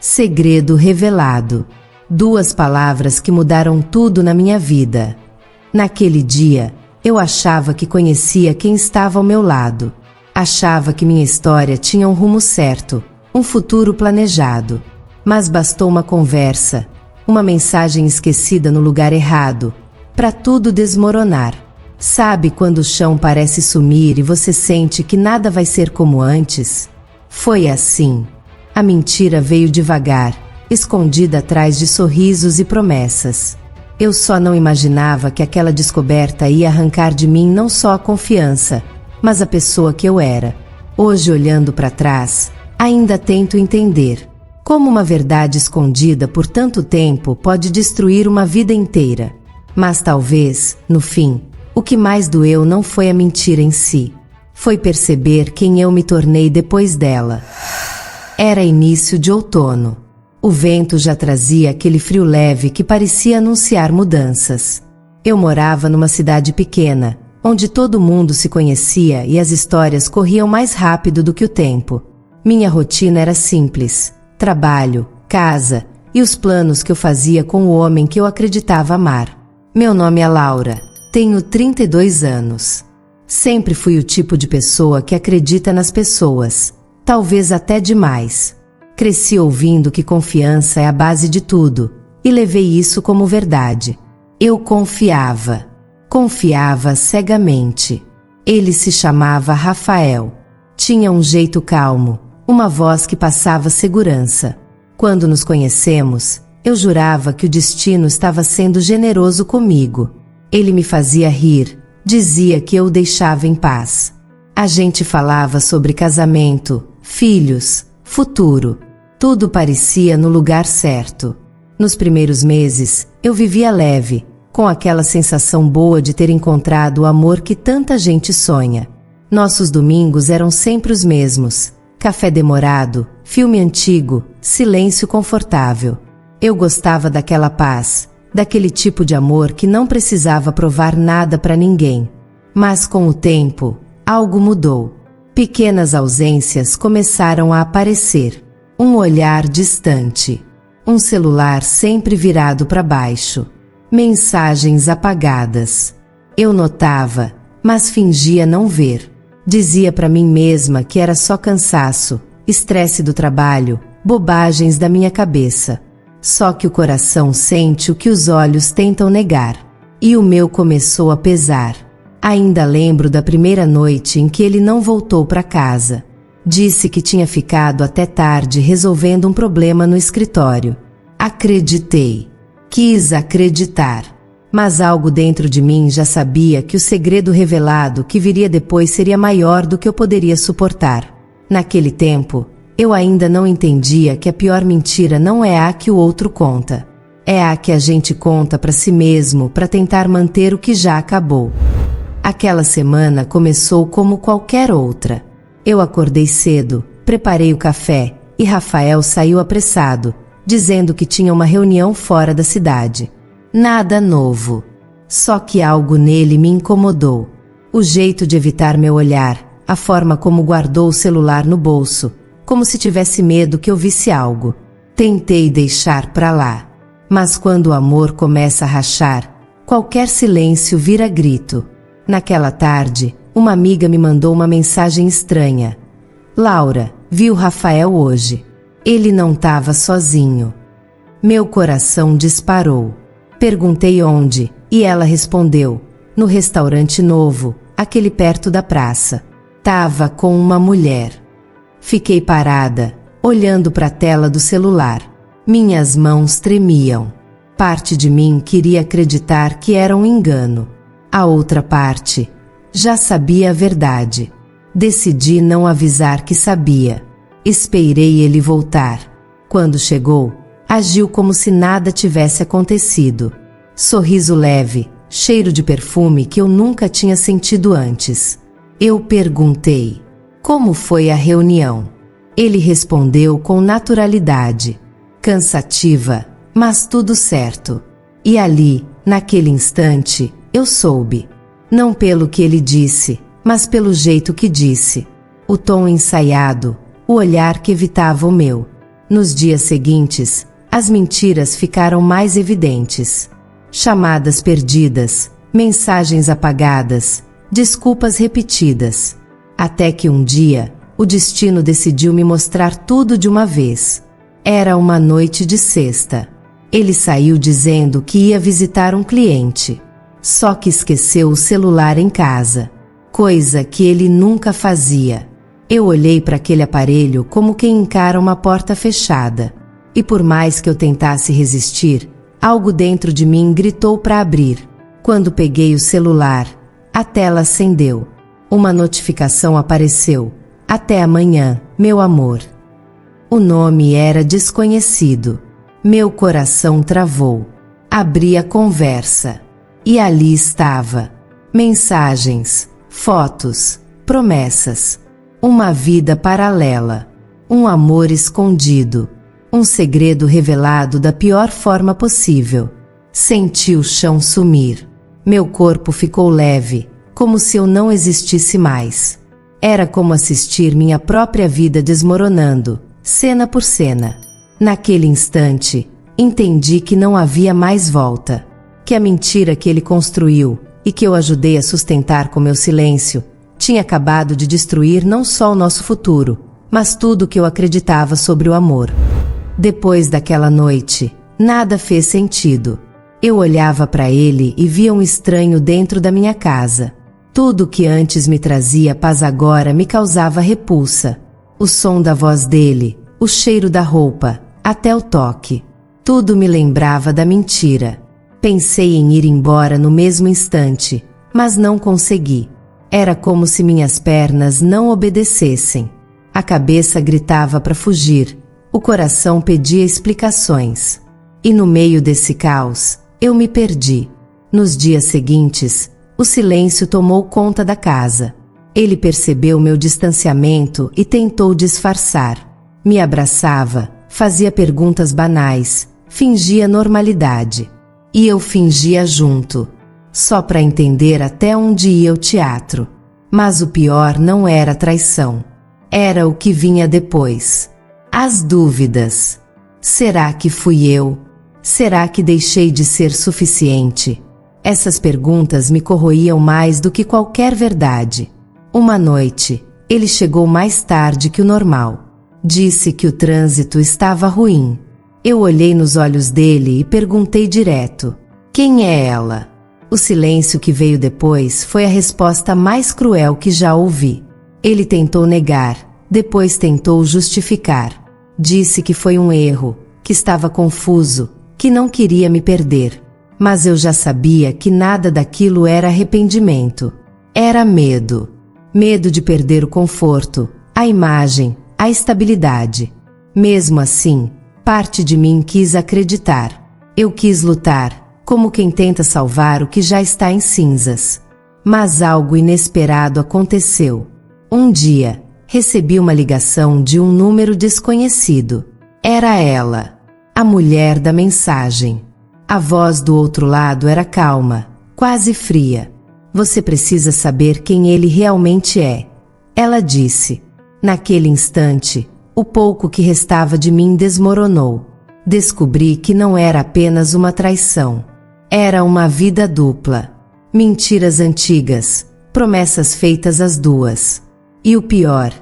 Segredo revelado. 2 palavras que mudaram tudo na minha vida. Naquele dia, eu achava que conhecia quem estava ao meu lado. Achava que minha história tinha um rumo certo, um futuro planejado. Mas bastou uma conversa, uma mensagem esquecida no lugar errado, para tudo desmoronar. Sabe quando o chão parece sumir e você sente que nada vai ser como antes? Foi assim. A mentira veio devagar, escondida atrás de sorrisos e promessas. Eu só não imaginava que aquela descoberta ia arrancar de mim não só a confiança, mas a pessoa que eu era. Hoje, olhando para trás, ainda tento entender como uma verdade escondida por tanto tempo pode destruir uma vida inteira. Mas talvez, no fim, o que mais doeu não foi a mentira em si. Foi perceber quem eu me tornei depois dela. Era início de outono. O vento já trazia aquele frio leve que parecia anunciar mudanças. Eu morava numa cidade pequena, onde todo mundo se conhecia e as histórias corriam mais rápido do que o tempo. Minha rotina era simples: trabalho, casa e os planos que eu fazia com o homem que eu acreditava amar. Meu nome é Laura, tenho 32 anos. Sempre fui o tipo de pessoa que acredita nas pessoas, talvez até demais. Cresci ouvindo que confiança é a base de tudo, e levei isso como verdade. Eu confiava cegamente. Ele se chamava Rafael. Tinha um jeito calmo, uma voz que passava segurança. Quando nos conhecemos, eu jurava que o destino estava sendo generoso comigo. Ele me fazia rir, dizia que eu o deixava em paz. A gente falava sobre casamento, filhos, futuro. Tudo parecia no lugar certo. Nos primeiros meses, eu vivia leve, com aquela sensação boa de ter encontrado o amor que tanta gente sonha. Nossos domingos eram sempre os mesmos: café demorado, filme antigo, silêncio confortável. Eu gostava daquela paz, daquele tipo de amor que não precisava provar nada para ninguém. Mas com o tempo, algo mudou. Pequenas ausências começaram a aparecer. Um olhar distante. Um celular sempre virado para baixo. Mensagens apagadas. Eu notava, mas fingia não ver. Dizia para mim mesma que era só cansaço, estresse do trabalho, bobagens da minha cabeça. Só que o coração sente o que os olhos tentam negar. E o meu começou a pesar. Ainda lembro da primeira noite em que ele não voltou para casa. Disse que tinha ficado até tarde resolvendo um problema no escritório. Acreditei. Quis acreditar. Mas algo dentro de mim já sabia que o segredo revelado que viria depois seria maior do que eu poderia suportar. Naquele tempo, eu ainda não entendia que a pior mentira não é a que o outro conta. É a que a gente conta para si mesmo para tentar manter o que já acabou. Aquela semana começou como qualquer outra. Eu acordei cedo, preparei o café, e Rafael saiu apressado, dizendo que tinha uma reunião fora da cidade. Nada novo. Só que algo nele me incomodou. O jeito de evitar meu olhar, a forma como guardou o celular no bolso, como se tivesse medo que eu visse algo. Tentei deixar pra lá. Mas quando o amor começa a rachar, qualquer silêncio vira grito. Naquela tarde, uma amiga me mandou uma mensagem estranha. Laura, vi o Rafael hoje. Ele não estava sozinho. Meu coração disparou. Perguntei onde, e ela respondeu: no restaurante novo, aquele perto da praça. Tava com uma mulher. Fiquei parada, olhando para a tela do celular. Minhas mãos tremiam. Parte de mim queria acreditar que era um engano. A outra parte já sabia a verdade. Decidi não avisar que sabia. Esperei ele voltar. Quando chegou, agiu como se nada tivesse acontecido. Sorriso leve, cheiro de perfume que eu nunca tinha sentido antes. Eu perguntei: como foi a reunião? Ele respondeu com naturalidade: cansativa, mas tudo certo. E ali, naquele instante, eu soube. Não pelo que ele disse, mas pelo jeito que disse. O tom ensaiado, o olhar que evitava o meu. Nos dias seguintes, as mentiras ficaram mais evidentes. Chamadas perdidas, mensagens apagadas, desculpas repetidas. Até que um dia, o destino decidiu me mostrar tudo de uma vez. Era uma noite de sexta. Ele saiu dizendo que ia visitar um cliente. Só que esqueceu o celular em casa. Coisa que ele nunca fazia. Eu olhei para aquele aparelho como quem encara uma porta fechada. E por mais que eu tentasse resistir, algo dentro de mim gritou para abrir. Quando peguei o celular, a tela acendeu. Uma notificação apareceu. Até amanhã, meu amor. O nome era desconhecido. Meu coração travou. Abri a conversa. E ali estava. Mensagens, fotos, promessas. Uma vida paralela. Um amor escondido. Um segredo revelado da pior forma possível. Senti o chão sumir. Meu corpo ficou leve, como se eu não existisse mais. Era como assistir minha própria vida desmoronando, cena por cena. Naquele instante, entendi que não havia mais volta. Que a mentira que ele construiu, e que eu ajudei a sustentar com meu silêncio, tinha acabado de destruir não só o nosso futuro, mas tudo o que eu acreditava sobre o amor. Depois daquela noite, nada fez sentido. Eu olhava para ele e via um estranho dentro da minha casa. Tudo que antes me trazia paz agora me causava repulsa. O som da voz dele, o cheiro da roupa, até o toque. Tudo me lembrava da mentira. Pensei em ir embora no mesmo instante, mas não consegui. Era como se minhas pernas não obedecessem. A cabeça gritava para fugir, o coração pedia explicações. E no meio desse caos, eu me perdi. Nos dias seguintes, o silêncio tomou conta da casa. Ele percebeu meu distanciamento e tentou disfarçar. Me abraçava, fazia perguntas banais, fingia normalidade. E eu fingia junto. Só para entender até onde ia o teatro. Mas o pior não era a traição. Era o que vinha depois. As dúvidas. Será que fui eu? Será que deixei de ser suficiente? Essas perguntas me corroíam mais do que qualquer verdade. Uma noite, ele chegou mais tarde que o normal. Disse que o trânsito estava ruim. Eu olhei nos olhos dele e perguntei direto: quem é ela? O silêncio que veio depois foi a resposta mais cruel que já ouvi. Ele tentou negar, depois tentou justificar. Disse que foi um erro, que estava confuso, que não queria me perder. Mas eu já sabia que nada daquilo era arrependimento. Era medo. Medo de perder o conforto, a imagem, a estabilidade. Mesmo assim, parte de mim quis acreditar. Eu quis lutar, como quem tenta salvar o que já está em cinzas. Mas algo inesperado aconteceu. Um dia, recebi uma ligação de um número desconhecido. Era ela, a mulher da mensagem. A voz do outro lado era calma, quase fria. Você precisa saber quem ele realmente é, ela disse. Naquele instante, o pouco que restava de mim desmoronou. Descobri que não era apenas uma traição. Era uma vida dupla. Mentiras antigas, promessas feitas às duas. E o pior,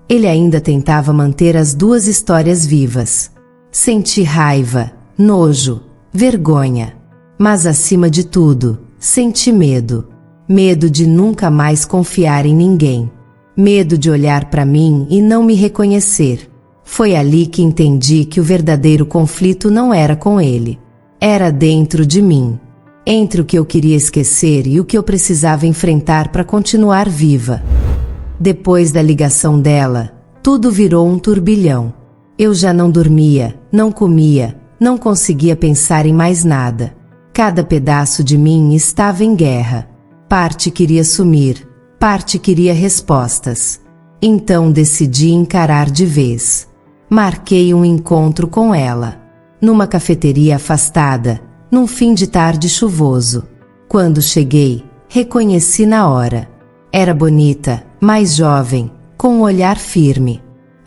ele ainda tentava manter as duas histórias vivas. Senti raiva, nojo, vergonha. Mas acima de tudo, senti medo. Medo de nunca mais confiar em ninguém. Medo de olhar para mim e não me reconhecer. Foi ali que entendi que o verdadeiro conflito não era com ele. Era dentro de mim. Entre o que eu queria esquecer e o que eu precisava enfrentar para continuar viva. Depois da ligação dela, tudo virou um turbilhão. Eu já não dormia, não comia, não conseguia pensar em mais nada. Cada pedaço de mim estava em guerra. Parte queria sumir, parte queria respostas. Então decidi encarar de vez. Marquei um encontro com ela. Numa cafeteria afastada, num fim de tarde chuvoso. Quando cheguei, reconheci na hora. Era bonita, mais jovem, com um olhar firme.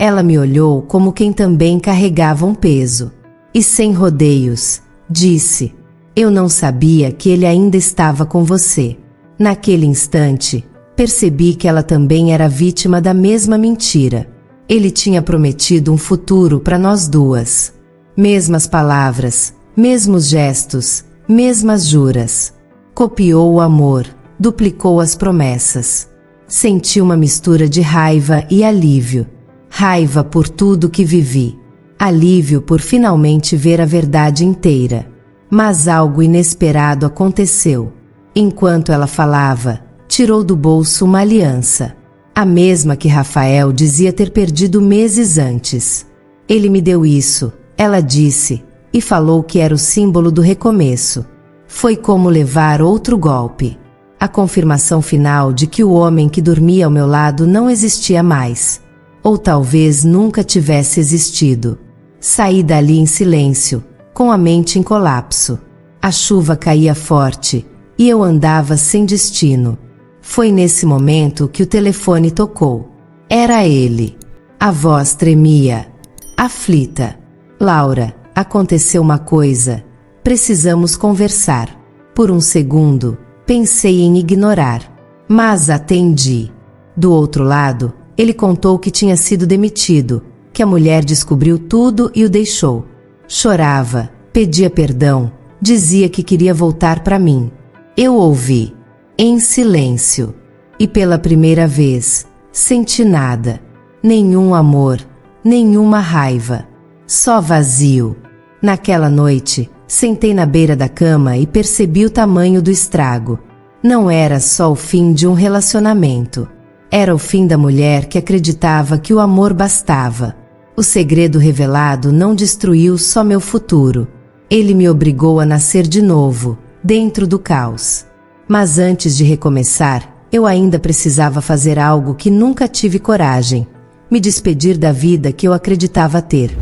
Ela me olhou como quem também carregava um peso. E sem rodeios, disse: eu não sabia que ele ainda estava com você. Naquele instante, percebi que ela também era vítima da mesma mentira. Ele tinha prometido um futuro para nós duas. Mesmas palavras, mesmos gestos, mesmas juras. Copiou o amor, duplicou as promessas. Senti uma mistura de raiva e alívio. Raiva por tudo que vivi. Alívio por finalmente ver a verdade inteira. Mas algo inesperado aconteceu. Enquanto ela falava, tirou do bolso uma aliança. A mesma que Rafael dizia ter perdido meses antes. Ele me deu isso, ela disse, e falou que era o símbolo do recomeço. Foi como levar outro golpe. A confirmação final de que o homem que dormia ao meu lado não existia mais. Ou talvez nunca tivesse existido. Saí dali em silêncio, com a mente em colapso. A chuva caía forte, e eu andava sem destino. Foi nesse momento que o telefone tocou. Era ele. A voz tremia, aflita. Laura, aconteceu uma coisa. Precisamos conversar. Por um segundo, pensei em ignorar. Mas atendi. Do outro lado, ele contou que tinha sido demitido, que a mulher descobriu tudo e o deixou. Chorava, pedia perdão, dizia que queria voltar para mim. Eu ouvi, em silêncio, e pela primeira vez, senti nada. Nenhum amor, nenhuma raiva, só vazio. Naquela noite, sentei na beira da cama e percebi o tamanho do estrago. Não era só o fim de um relacionamento. Era o fim da mulher que acreditava que o amor bastava. O segredo revelado não destruiu só meu futuro. Ele me obrigou a nascer de novo, dentro do caos. Mas antes de recomeçar, eu ainda precisava fazer algo que nunca tive coragem: me despedir da vida que eu acreditava ter.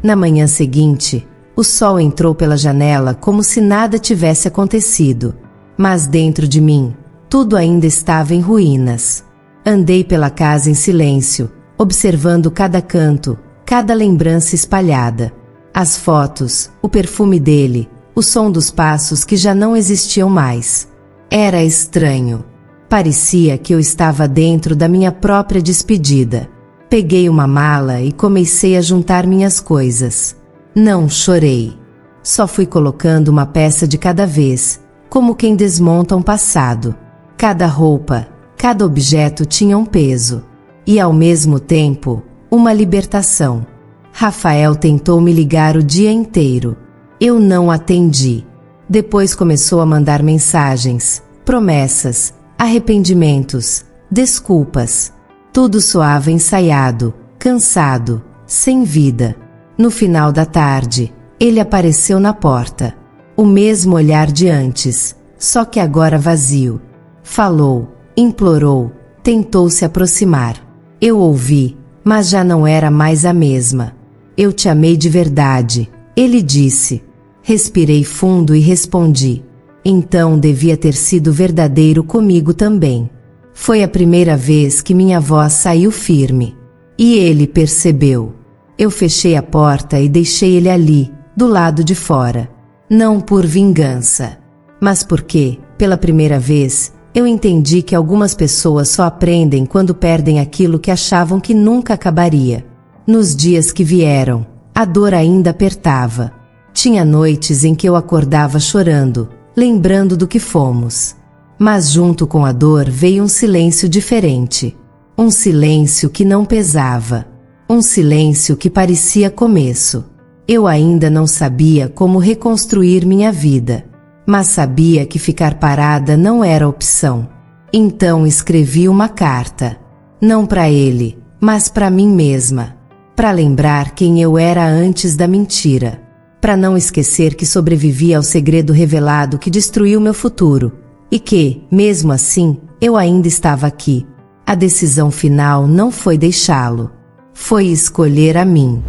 Na manhã seguinte, o sol entrou pela janela como se nada tivesse acontecido. Mas dentro de mim, tudo ainda estava em ruínas. Andei pela casa em silêncio, observando cada canto, cada lembrança espalhada. As fotos, o perfume dele, o som dos passos que já não existiam mais. Era estranho. Parecia que eu estava dentro da minha própria despedida. Peguei uma mala e comecei a juntar minhas coisas. Não chorei. Só fui colocando uma peça de cada vez, como quem desmonta um passado. Cada roupa, cada objeto tinha um peso. E ao mesmo tempo, uma libertação. Rafael tentou me ligar o dia inteiro. Eu não atendi. Depois começou a mandar mensagens, promessas, arrependimentos, desculpas. Tudo soava ensaiado, cansado, sem vida. No final da tarde, ele apareceu na porta. O mesmo olhar de antes, só que agora vazio. Falou, implorou, tentou se aproximar. Eu ouvi, mas já não era mais a mesma. Eu te amei de verdade, ele disse. Respirei fundo e respondi. Então devia ter sido verdadeiro comigo também. Foi a primeira vez que minha voz saiu firme. E ele percebeu. Eu fechei a porta e deixei ele ali, do lado de fora. Não por vingança, mas porque, pela primeira vez, eu entendi que algumas pessoas só aprendem quando perdem aquilo que achavam que nunca acabaria. Nos dias que vieram, a dor ainda apertava. Tinha noites em que eu acordava chorando, lembrando do que fomos. Mas junto com a dor veio um silêncio diferente. Um silêncio que não pesava. Um silêncio que parecia começo. Eu ainda não sabia como reconstruir minha vida, mas sabia que ficar parada não era opção. Então escrevi uma carta. Não para ele, mas para mim mesma. Para lembrar quem eu era antes da mentira. Para não esquecer que sobrevivi ao segredo revelado que destruiu meu futuro. E que, mesmo assim, eu ainda estava aqui. A decisão final não foi deixá-lo. Foi escolher a mim.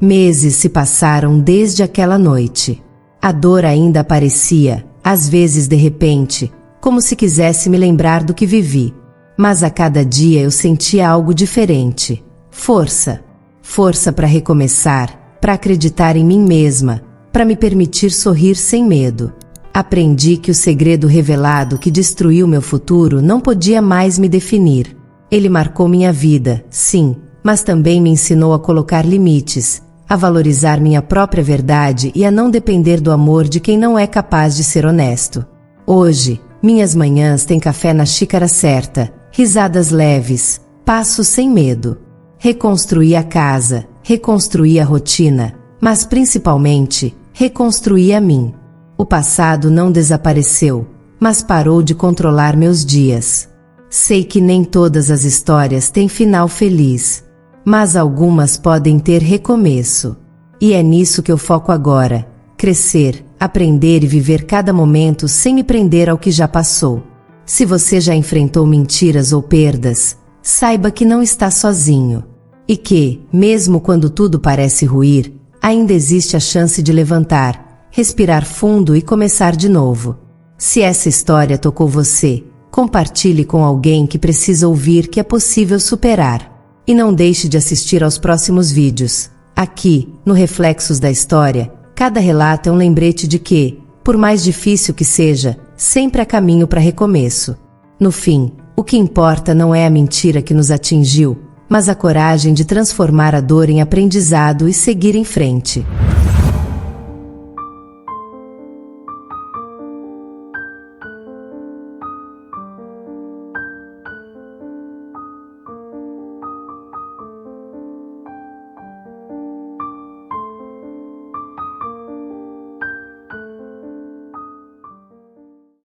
Meses se passaram desde aquela noite. A dor ainda aparecia, às vezes de repente, como se quisesse me lembrar do que vivi. Mas a cada dia eu sentia algo diferente. Força. Força para recomeçar, para acreditar em mim mesma, para me permitir sorrir sem medo. Aprendi que o segredo revelado que destruiu meu futuro não podia mais me definir. Ele marcou minha vida, sim, mas também me ensinou a colocar limites, a valorizar minha própria verdade e a não depender do amor de quem não é capaz de ser honesto. Hoje, minhas manhãs têm café na xícara certa, risadas leves, passos sem medo. Reconstruí a casa, reconstruí a rotina, mas principalmente, reconstruí a mim. O passado não desapareceu, mas parou de controlar meus dias. Sei que nem todas as histórias têm final feliz, mas algumas podem ter recomeço. E é nisso que eu foco agora: crescer, aprender e viver cada momento sem me prender ao que já passou. Se você já enfrentou mentiras ou perdas, saiba que não está sozinho. E que, mesmo quando tudo parece ruir, ainda existe a chance de levantar, respirar fundo e começar de novo. Se essa história tocou você, compartilhe com alguém que precisa ouvir que é possível superar. E não deixe de assistir aos próximos vídeos. Aqui, no Reflexos da História, cada relato é um lembrete de que, por mais difícil que seja, sempre há caminho para recomeço. No fim, o que importa não é a mentira que nos atingiu, mas a coragem de transformar a dor em aprendizado e seguir em frente.